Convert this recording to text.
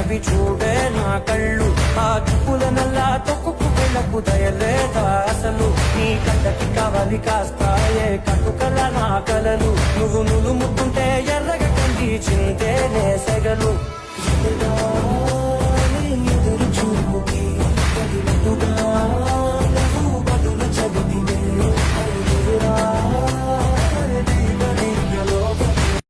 అవి చూడే నా కళ్ళు. ఆ చూపుల నల్లా తొక్కుకు వెళ్ళకు దయలేదా అసలు. నీ కంటకి కావాలి కాస్తాయే కట్టుకల నా కలలు. నువ్వు ముద్దుంటే